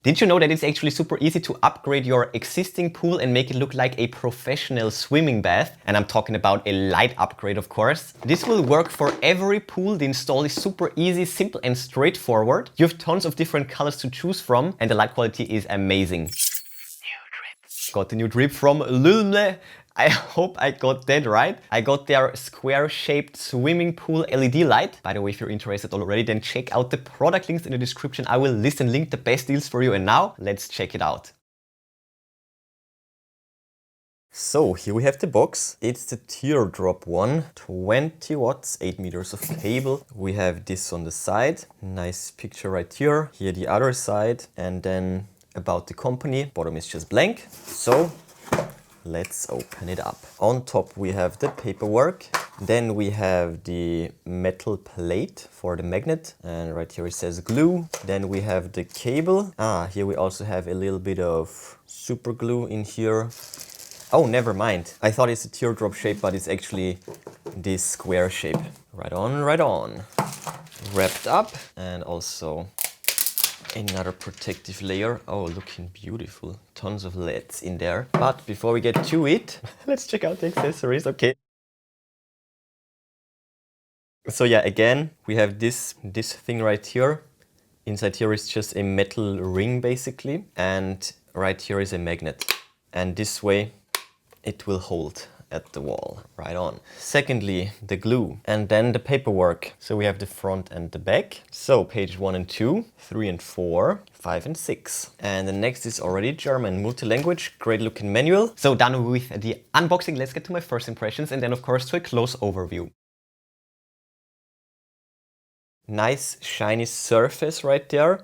Did you know that it's actually super easy to upgrade your existing pool and make it look like a professional swimming bath? And I'm talking about a light upgrade, of course. This will work for every pool. The install is super easy, simple and straightforward. You have tons of different colors to choose from and the light quality is amazing. New drip. Got the new drip from LyLmLe. I hope I got that right. I got their square-shaped swimming pool LED light. By the way, if you're interested already, then check out the product links in the description. I will list and link the best deals for you. And now, let's check it out. So here we have the box. It's the teardrop one, 20 watts, 8 meters of cable. We have this on the side. Nice picture right here. Here the other side. And then about the company. Bottom is just blank. So let's open it up. On top we have the paperwork. Then we have the metal plate for the magnet. And right here it says glue. Then we have the cable. Here we also have a little bit of super glue in here. Oh, never mind. I thought it's a teardrop shape, but it's actually this square shape. Right on, right on. Wrapped up and also another protective layer. Oh, looking beautiful. Tons of LEDs in there. But before we get to it, let's check out the accessories. Okay. So yeah, again, we have this thing right here. Inside here is just a metal ring basically. And right here is a magnet. And this way it will hold at the wall. Right on. Secondly, the glue and then the paperwork. So we have the front and the back. So page 1 and 2, 3 and 4, 5 and 6. And the next is already German, multi-language, great looking manual. So done with the unboxing, let's get to my first impressions and then of course to a close overview. Nice shiny surface right there.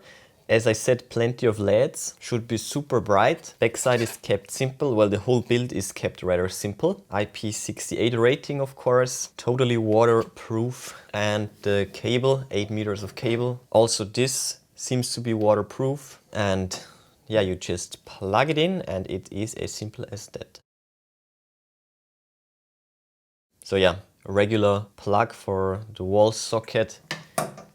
As I said, plenty of LEDs, should be super bright. Backside is kept simple, well the whole build is kept rather simple. IP68 rating of course, totally waterproof. And the cable, 8 meters of cable. Also this seems to be waterproof. And yeah, you just plug it in and it is as simple as that. So yeah, a regular plug for the wall socket.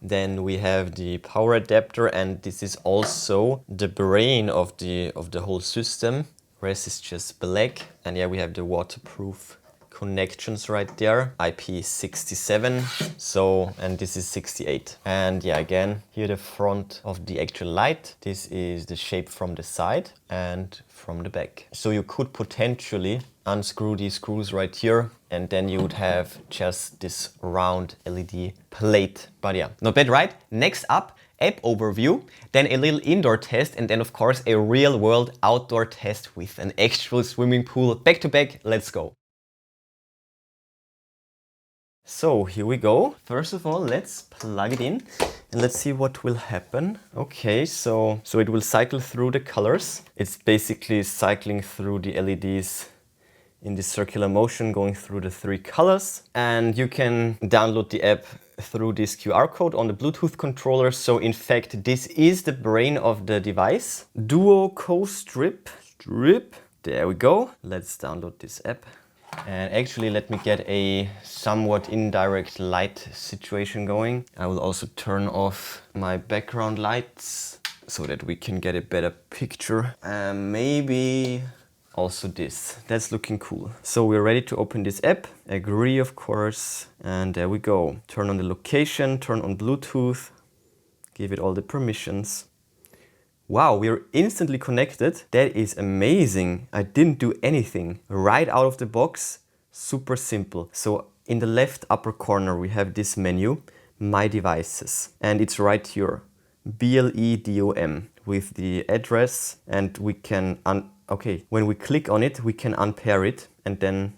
Then we have the power adapter and this is also the brain of the whole system. Rest is just black and yeah, we have the waterproof connections right there. IP67, so and this is 68. And yeah, again, here the front of the actual light. This is the shape from the side and from the back. So you could potentially unscrew these screws right here and then you would have just this round LED plate. But yeah, not bad, right? Next up, app overview, then a little indoor test and then of course a real world outdoor test with an actual swimming pool. Back to back, let's go. So here we go. First of all, let's plug it in and let's see what will happen. Okay, so it will cycle through the colors. It's basically cycling through the LEDs in this circular motion, going through the 3 colors. And you can download the app through this QR code on the Bluetooth controller. So in fact, this is the brain of the device. Duo Co-Strip. There we go. Let's download this app. And actually, let me get a somewhat indirect light situation going. I will also turn off my background lights so that we can get a better picture. Maybe also this. That's looking cool. So we're ready to open this app. Agree, of course. And there we go. Turn on the location, turn on Bluetooth, give it all the permissions. Wow, we are instantly connected. That is amazing. I didn't do anything. Right out of the box, super simple. So in the left upper corner, we have this menu, My Devices. And it's right here, BLEDOM with the address. And we can, when we click on it, we can unpair it and then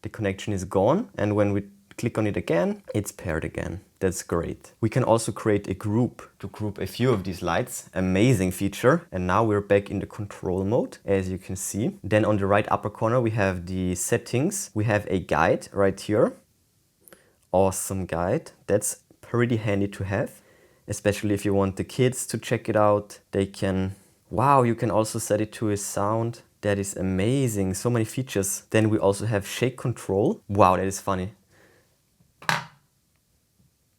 the connection is gone. And when we click on it again, it's paired again. That's great. We can also create a group to group a few of these lights. Amazing feature. And now we're back in the control mode, as you can see. Then on the right upper corner, we have the settings. We have a guide right here. Awesome guide. That's pretty handy to have, especially if you want the kids to check it out. They can, wow, you can also set it to a sound. That is amazing. So many features. Then we also have shake control. Wow, that is funny.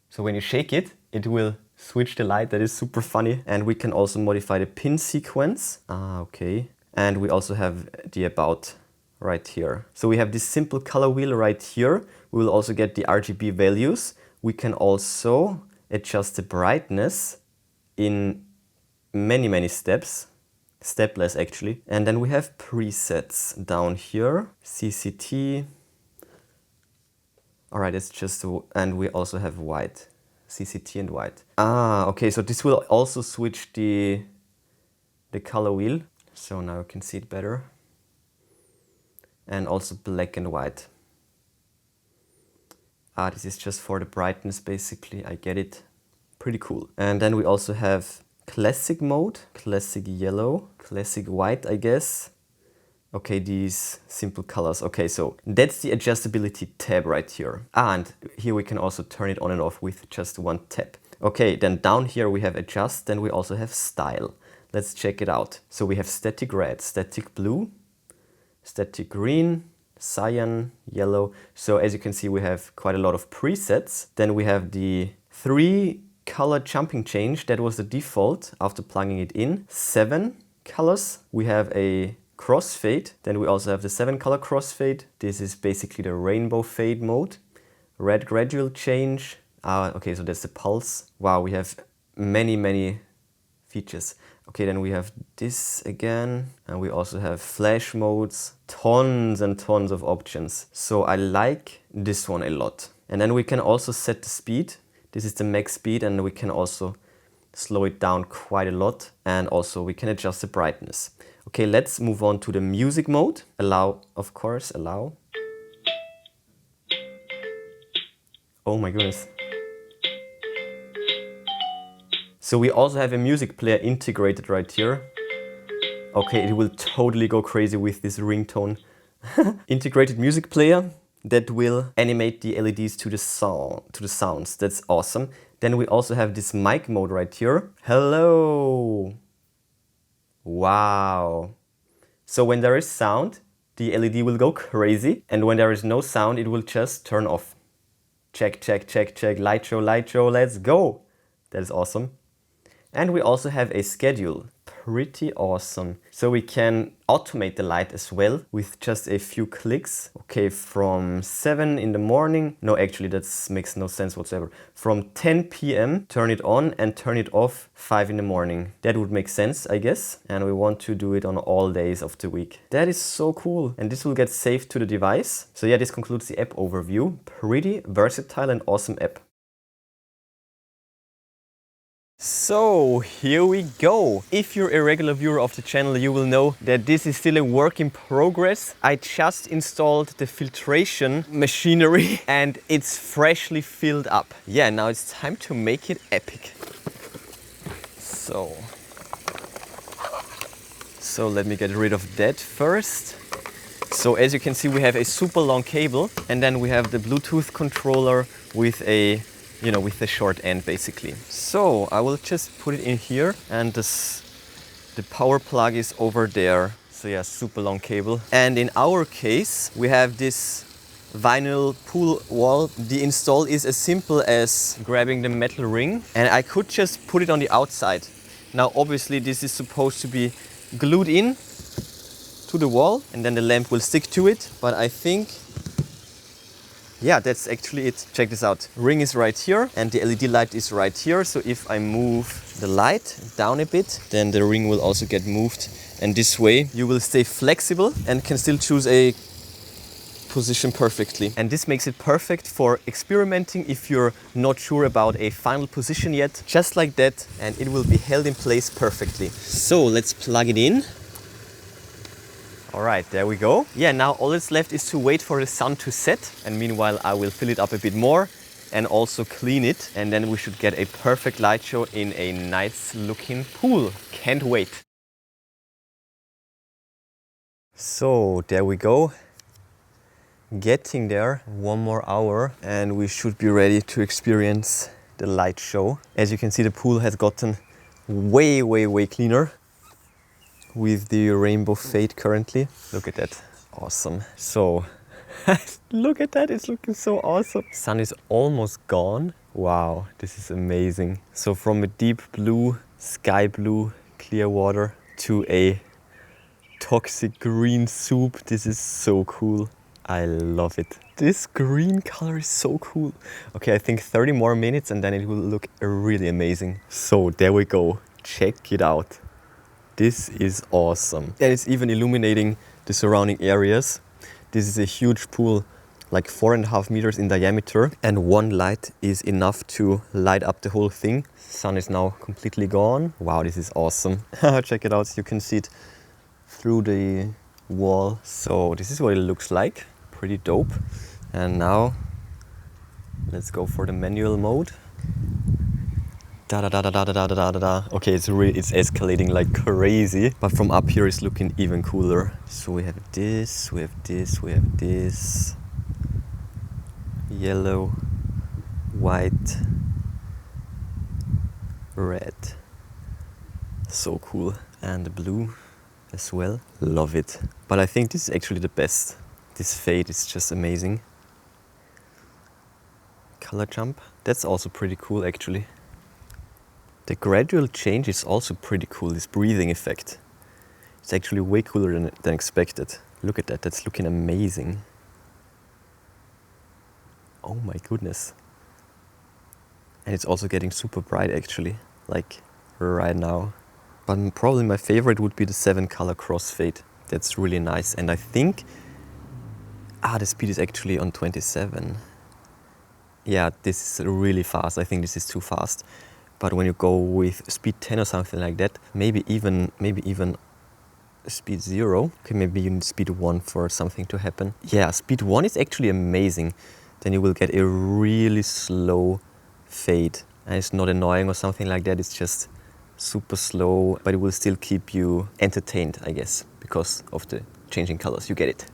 So when you shake it, it will switch the light. That is super funny. And we can also modify the pin sequence. Ah, okay. And we also have the about right here. So we have this simple color wheel right here. We will also get the RGB values. We can also adjust the brightness in many steps. Stepless actually. And then we have presets down here. CCT. All right, it's just, and we also have white. CCT and white. Ah, okay, so this will also switch the color wheel. So now you can see it better. And also black and white. Ah, this is just for the brightness basically, I get it. Pretty cool. And then we also have classic mode, classic yellow, classic white, I guess. Okay, these simple colors. Okay, so that's the adjustability tab right here. And here we can also turn it on and off with just one tap. Okay, then down here we have adjust, then we also have style. Let's check it out. So we have static red, static blue, static green, cyan, yellow. So as you can see, we have quite a lot of presets. Then we have the 3 color jumping change. That was the default after plugging it in. 7 colors. We have a crossfade. Then we also have the 7 color crossfade. This is basically the rainbow fade mode. Red gradual change. Okay, so that's the pulse. Wow, we have many features. Okay, then we have this again, and we also have flash modes, tons and tons of options. So I like this one a lot. And then we can also set the speed. This is the max speed, and we can also slow it down quite a lot. And also we can adjust the brightness. Okay, let's move on to the music mode. Allow, of course, allow. Oh my goodness. So we also have a music player integrated right here. Okay, it will totally go crazy with this ringtone. Integrated music player that will animate the LEDs to the sounds. That's awesome. Then we also have this mic mode right here. Hello. Wow. So when there is sound, the LED will go crazy, and when there is no sound, it will just turn off. Check, check, check, check. Light show, let's go. That is awesome. And we also have a schedule. Pretty awesome. So we can automate the light as well with just a few clicks. Okay, from 7 in the morning. No, actually that makes no sense whatsoever. From 10 p.m. turn it on and turn it off 5 in the morning. That would make sense, I guess. And we want to do it on all days of the week. That is so cool. And this will get saved to the device. So yeah, this concludes the app overview. Pretty versatile and awesome app. So here we go. If you're a regular viewer of the channel, you will know that this is still a work in progress. I just installed the filtration machinery and it's freshly filled up. Yeah, now it's time to make it epic. So let me get rid of that first. So as you can see, we have a super long cable, and then we have the Bluetooth controller with a with the short end basically. So I will just put it in here, and the power plug is over there. So yeah, super long cable. And in our case, we have this vinyl pool wall. The install is as simple as grabbing the metal ring, and I could just put it on the outside. Now obviously this is supposed to be glued in to the wall, and then the lamp will stick to it, but I think yeah, that's actually it. Check this out. Ring is right here and the LED light is right here. So if I move the light down a bit, then the ring will also get moved. And this way you will stay flexible and can still choose a position perfectly. And this makes it perfect for experimenting if you're not sure about a final position yet. Just like that, and it will be held in place perfectly. So let's plug it in. All right, there we go. Yeah, now all that's left is to wait for the sun to set. And meanwhile, I will fill it up a bit more and also clean it. And then we should get a perfect light show in a nice looking pool. Can't wait. So there we go. Getting there. 1 more hour and we should be ready to experience the light show. As you can see, the pool has gotten way cleaner with the rainbow fade currently. Look at that. Awesome. So look at that. It's looking so awesome. Sun is almost gone. Wow, this is amazing. So from a deep blue, sky blue, clear water to a toxic green soup. This is so cool. I love it. This green color is so cool. Okay, I think 30 more minutes and then it will look really amazing. So there we go. Check it out. This is awesome. And it's even illuminating the surrounding areas. This is a huge pool, like 4.5 meters in diameter, and one light is enough to light up the whole thing. Sun is now completely gone. Wow, this is awesome. Check it out, you can see it through the wall. So this is what it looks like. Pretty dope. And now let's go for the manual mode. Da da da da da da da da da da. Okay, it's escalating like crazy, but from up here it's looking even cooler. So we have this, we have this, we have this. Yellow, white, red. So cool. And the blue as well. Love it. But I think this is actually the best. This fade is just amazing. Color jump. That's also pretty cool actually. The gradual change is also pretty cool, this breathing effect. It's actually way cooler than expected. Look at that, that's looking amazing. Oh my goodness. And it's also getting super bright actually, like right now. But probably my favorite would be the 7-color crossfade. That's really nice. And I think, the speed is actually on 27. Yeah, this is really fast. I think this is too fast. But when you go with speed 10 or something like that, maybe even speed 0. Okay, maybe you need speed 1 for something to happen. Yeah, speed 1 is actually amazing. Then you will get a really slow fade. And it's not annoying or something like that. It's just super slow, but it will still keep you entertained, I guess, because of the changing colors. You get it.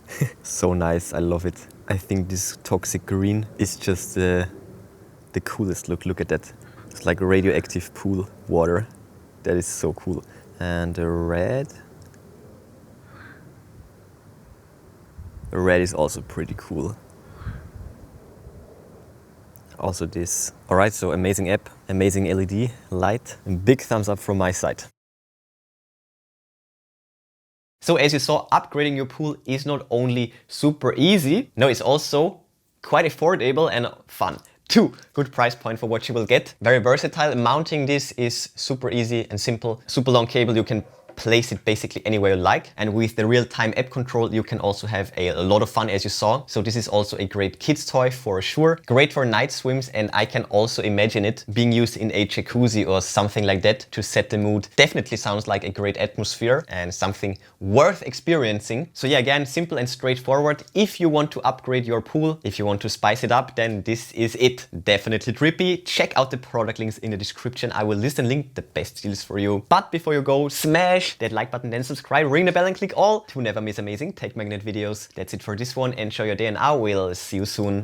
So nice, I love it. I think this toxic green is just the coolest look. Look at that. It's like radioactive pool water. That is so cool. And the red. The red is also pretty cool. Also this. Alright, so amazing app, amazing LED light, and big thumbs up from my side. So as you saw, upgrading your pool is not only super easy, no, it's also quite affordable and fun. 2, good price point for what you will get. Very versatile. Mounting this is super easy and simple. Super long cable, you can place it basically anywhere you like. And with the real-time app control, you can also have a lot of fun, as you saw. So this is also a great kids toy for sure. Great for night swims, and I can also imagine it being used in a jacuzzi or something like that to set the mood. Definitely sounds like a great atmosphere and something worth experiencing. So yeah, again, simple and straightforward. If you want to upgrade your pool, if you want to spice it up, then this is it. Definitely trippy. Check out the product links in the description. I will list and link the best deals for you. But before you go, smash that like button, then subscribe, ring the bell and click all to never miss amazing tech magnet videos. That's it for this one. Enjoy your day and I will see you soon.